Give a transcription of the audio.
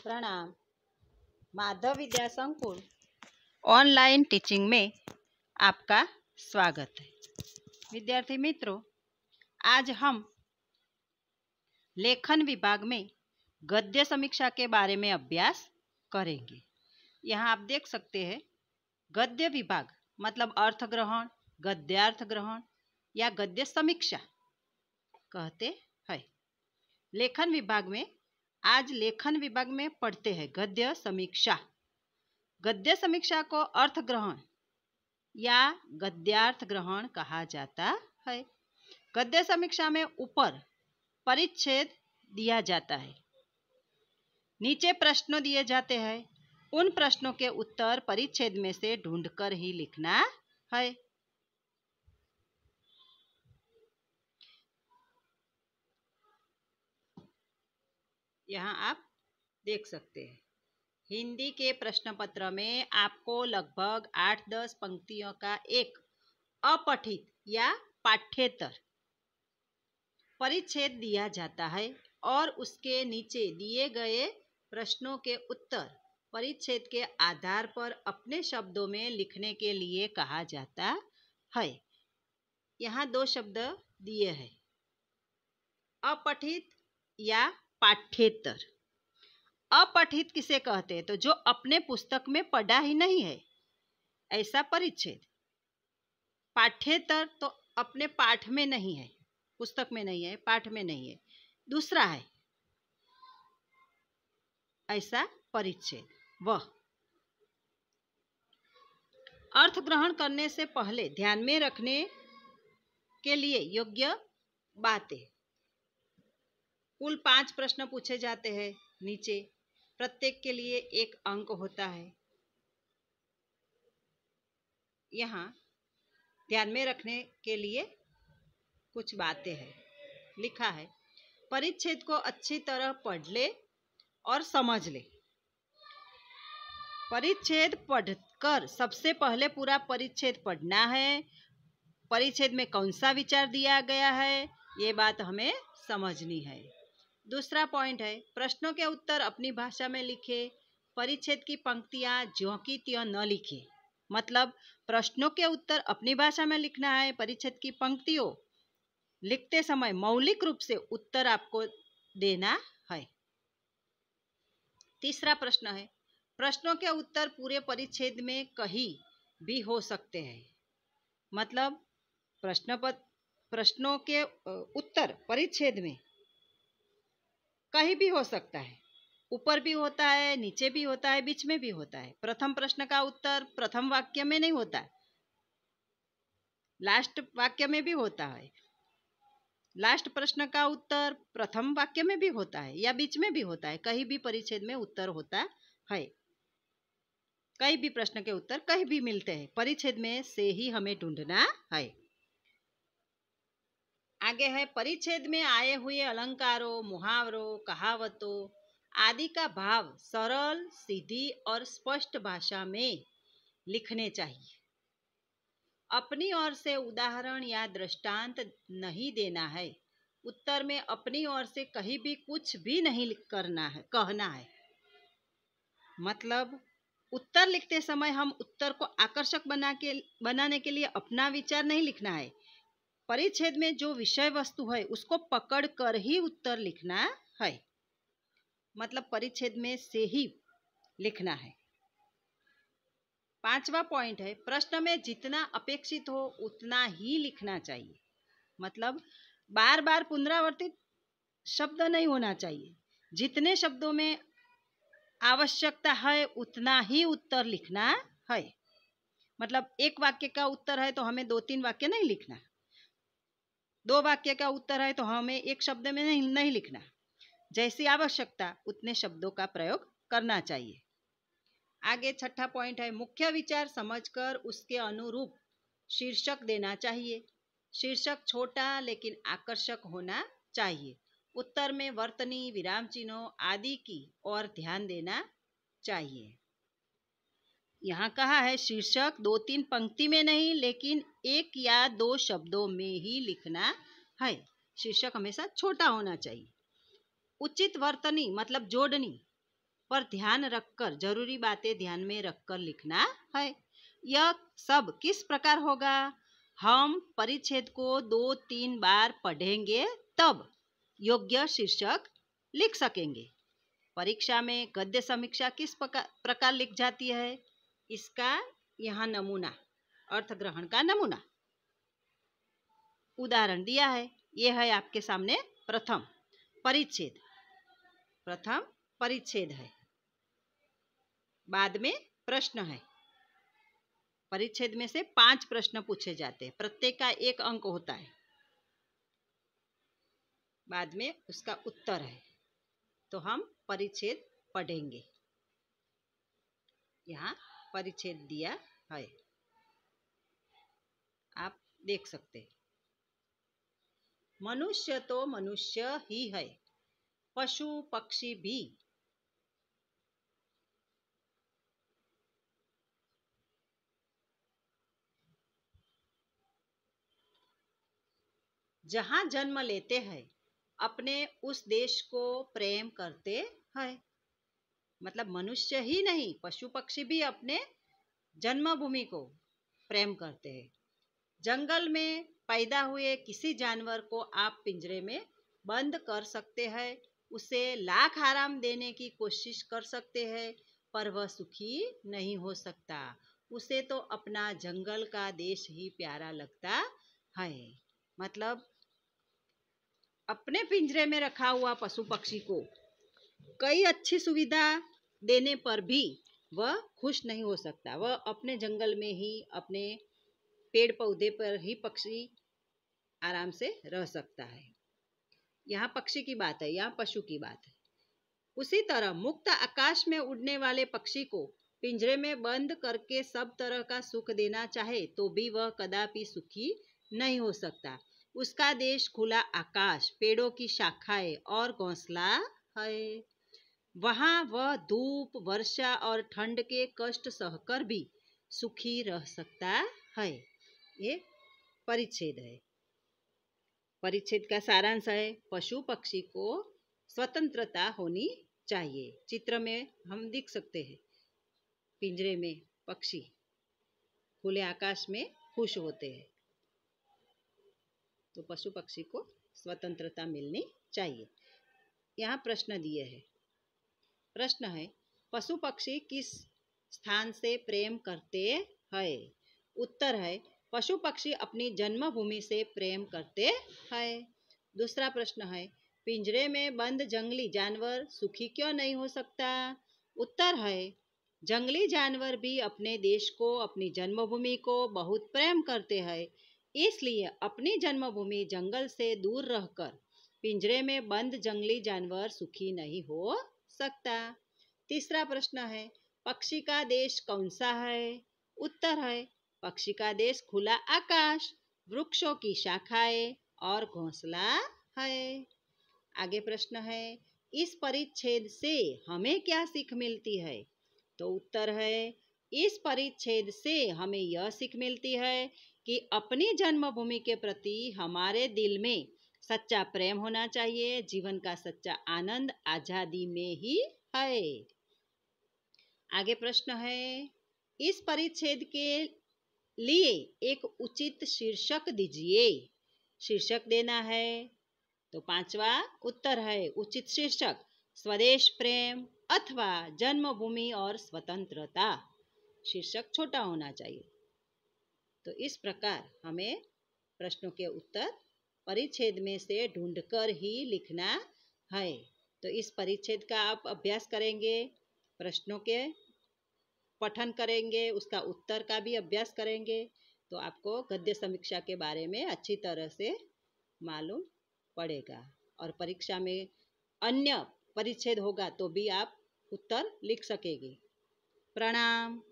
प्रणाम। माधव विद्या संकुल online teaching में आपका स्वागत है। विद्यार्थी मित्रों, आज हम लेखन विभाग में गद्य समीक्षा के बारे में अभ्यास करेंगे। यहाँ आप देख सकते हैं, गद्य विभाग मतलब अर्थ ग्रहण, गद्यार्थ ग्रहण या गद्य समीक्षा कहते हैं। लेखन विभाग में आज लेखन विभाग में पढ़ते हैं गद्य समीक्षा। गद्य समीक्षा को अर्थ ग्रहण या गद्यार्थ ग्रहण कहा जाता है। गद्य समीक्षा में ऊपर परिच्छेद दिया जाता है, नीचे प्रश्न दिए जाते हैं। उन प्रश्नों के उत्तर परिच्छेद में से ढूंढकर ही लिखना है। यहाँ आप देख सकते हैं, हिंदी के प्रश्न पत्र में आपको लगभग 8-10 पंक्तियों का एक अपठित या पाठ्येतर परिच्छेद दिया जाता है और उसके नीचे दिए गए प्रश्नों के उत्तर परिच्छेद के आधार पर अपने शब्दों में लिखने के लिए कहा जाता है। यहाँ 2 शब्द दिए हैं, अपठित या पाठ्येतर। अपठित किसे कहते हैं? तो जो अपने पुस्तक में पढ़ा ही नहीं है, ऐसा परिच्छेद। पाठ्येतर तो अपने पाठ में नहीं है, पुस्तक में नहीं है, पाठ में नहीं है, दूसरा है, ऐसा परिच्छेद वह। अर्थ ग्रहण करने से पहले ध्यान में रखने के लिए योग्य बातें। कुल 5 प्रश्न पूछे जाते हैं नीचे, प्रत्येक के लिए 1 अंक होता है। यहाँ ध्यान में रखने के लिए कुछ बातें हैं, लिखा है, परिच्छेद को अच्छी तरह पढ़ ले और समझ ले। परिच्छेद पढ़कर सबसे पहले पूरा परिच्छेद पढ़ना है। परिच्छेद में कौन सा विचार दिया गया है, ये बात हमें समझनी है। दूसरा पॉइंट है, प्रश्नों के उत्तर अपनी भाषा में लिखे। परिच्छेद की पंक्तियां ज्यों की त्यों न लिखे, मतलब प्रश्नों के उत्तर अपनी भाषा में लिखना है। परिच्छेद की पंक्तियों लिखते समय मौलिक रूप से उत्तर आपको देना है। तीसरा प्रश्न है, प्रश्नों के उत्तर पूरे परिच्छेद में कहीं भी हो सकते हैं, मतलब प्रश्नों के उत्तर परिच्छेद में कहीं भी हो सकता है, ऊपर भी होता है, नीचे भी होता है, बीच में भी होता है। प्रथम प्रश्न का उत्तर प्रथम वाक्य में नहीं होता, लास्ट वाक्य में भी होता है। लास्ट प्रश्न का उत्तर प्रथम वाक्य में भी होता है या बीच में भी होता है। कहीं भी परिच्छेद में उत्तर होता है, कहीं भी प्रश्न के उत्तर कहीं भी मिलते हैं, परिच्छेद में से ही हमें ढूंढना है। आगे है, परिच्छेद में आए हुए अलंकारों, मुहावरों, कहावतों आदि का भाव सरल, सीधी और स्पष्ट भाषा में लिखने चाहिए। अपनी ओर से उदाहरण या दृष्टांत नहीं देना है। उत्तर में अपनी ओर से कहीं भी कुछ भी नहीं करना है, कहना है। मतलब उत्तर लिखते समय हम उत्तर को आकर्षक बनाने के लिए अपना विचार नहीं लिखना है। परिच्छेद में जो विषय वस्तु है उसको पकड़ कर ही उत्तर लिखना है, मतलब परिच्छेद में से ही लिखना है। 5वां पॉइंट है, प्रश्न में जितना अपेक्षित हो उतना ही लिखना चाहिए, मतलब बार बार पुनरावर्तित शब्द नहीं होना चाहिए। जितने शब्दों में आवश्यकता है उतना ही उत्तर लिखना है। मतलब 1 वाक्य का उत्तर है तो हमें 2-3 वाक्य नहीं लिखना, 2 वाक्य का उत्तर है तो हमें 1 शब्द में नहीं लिखना। जैसी आवश्यकता उतने शब्दों का प्रयोग करना चाहिए। आगे 6ठा पॉइंट है, मुख्य विचार समझकर उसके अनुरूप शीर्षक देना चाहिए। शीर्षक छोटा लेकिन आकर्षक होना चाहिए। उत्तर में वर्तनी, विराम चिन्हों आदि की ओर ध्यान देना चाहिए। यहाँ कहा है, शीर्षक 2-3 पंक्ति में नहीं लेकिन 1 या 2 शब्दों में ही लिखना है। शीर्षक हमेशा छोटा होना चाहिए। उचित वर्तनी मतलब जोड़नी, पर ध्यान रखकर, जरूरी बातें ध्यान में रखकर लिखना है। यह सब किस प्रकार होगा? हम परिच्छेद को 2-3 बार पढ़ेंगे तब योग्य शीर्षक लिख सकेंगे। परीक्षा में गद्य समीक्षा किस प्रकार लिख जाती है? इसका यहाँ नमूना, अर्थ ग्रहण का नमूना उदाहरण दिया है। यह है आपके सामने प्रथम परिच्छेद। प्रथम परिच्छेद है, बाद में प्रश्न है। परिच्छेद में से 5 प्रश्न पूछे जाते हैं, प्रत्येक का 1 अंक होता है। बाद में उसका उत्तर है। तो हम परिच्छेद पढ़ेंगे। यहाँ परिच्छेद दिया है, आप देख सकते हैं। मनुष्य तो मनुष्य ही है, पशु पक्षी भी। जहाँ जन्म लेते हैं अपने उस देश को प्रेम करते हैं। मतलब मनुष्य ही नहीं, पशु पक्षी भी अपने जन्मभूमि को प्रेम करते हैं। जंगल में पैदा हुए किसी जानवर को आप पिंजरे में बंद कर सकते हैं, उसे लाख आराम देने की कोशिश कर सकते हैं, पर वह सुखी नहीं हो सकता। उसे तो अपना जंगल का देश ही प्यारा लगता है। मतलब अपने पिंजरे में रखा हुआ पशु पक्षी को कई अच्छी सुविधा देने पर भी वह खुश नहीं हो सकता। वह अपने जंगल में ही, अपने पेड़ पौधे पर ही पक्षी आराम से रह सकता है। यहाँ पक्षी की बात है, यहाँ पशु की बात है। उसी तरह मुक्त आकाश में उड़ने वाले पक्षी को पिंजरे में बंद करके सब तरह का सुख देना चाहे तो भी वह कदापि सुखी नहीं हो सकता। उसका देश खुला आकाश, पेड़ों की शाखाएं और घोंसला है। वहाँ वह धूप, वर्षा और ठंड के कष्ट सहकर भी सुखी रह सकता है। ये परिच्छेद है। परिच्छेद का सारांश है, पशु पक्षी को स्वतंत्रता होनी चाहिए। चित्र में हम देख सकते हैं, पिंजरे में पक्षी खुले आकाश में खुश होते हैं। तो पशु पक्षी को स्वतंत्रता मिलनी चाहिए। यहाँ प्रश्न दिए हैं। प्रश्न है, पशु पक्षी किस स्थान से प्रेम करते हैं? उत्तर है, पशु पक्षी अपनी जन्मभूमि से प्रेम करते हैं। दूसरा प्रश्न है, पिंजरे में बंद जंगली जानवर सुखी क्यों नहीं हो सकता? उत्तर है, जंगली जानवर भी अपने देश को, अपनी जन्मभूमि को बहुत प्रेम करते हैं, इसलिए अपनी जन्मभूमि जंगल से दूर रहकर पिंजरे में बंद जंगली जानवर सुखी नहीं हो सकता। तीसरा प्रश्न है, पक्षी का देश कौन सा है? उत्तर है, पक्षी का देश खुला आकाश, वृक्षों की शाखाएं और घोंसला है। आगे प्रश्न है, इस परिच्छेद से हमें क्या सीख मिलती है? तो उत्तर है, इस परिच्छेद से हमें यह सीख मिलती है कि अपनी जन्मभूमि के प्रति हमारे दिल में सच्चा प्रेम होना चाहिए। जीवन का सच्चा आनंद आजादी में ही है। आगे प्रश्न है, इस परिच्छेद के लिए एक उचित शीर्षक दीजिए। शीर्षक देना है, तो 5वां उत्तर है, उचित शीर्षक स्वदेश प्रेम अथवा जन्मभूमि और स्वतंत्रता। शीर्षक छोटा होना चाहिए। तो इस प्रकार हमें प्रश्नों के उत्तर परिच्छेद में से ढूंढकर ही लिखना है। तो इस परिच्छेद का आप अभ्यास करेंगे, प्रश्नों के पठन करेंगे, उसका उत्तर का भी अभ्यास करेंगे, तो आपको गद्य समीक्षा के बारे में अच्छी तरह से मालूम पड़ेगा। और परीक्षा में अन्य परिच्छेद होगा तो भी आप उत्तर लिख सकेंगे। प्रणाम।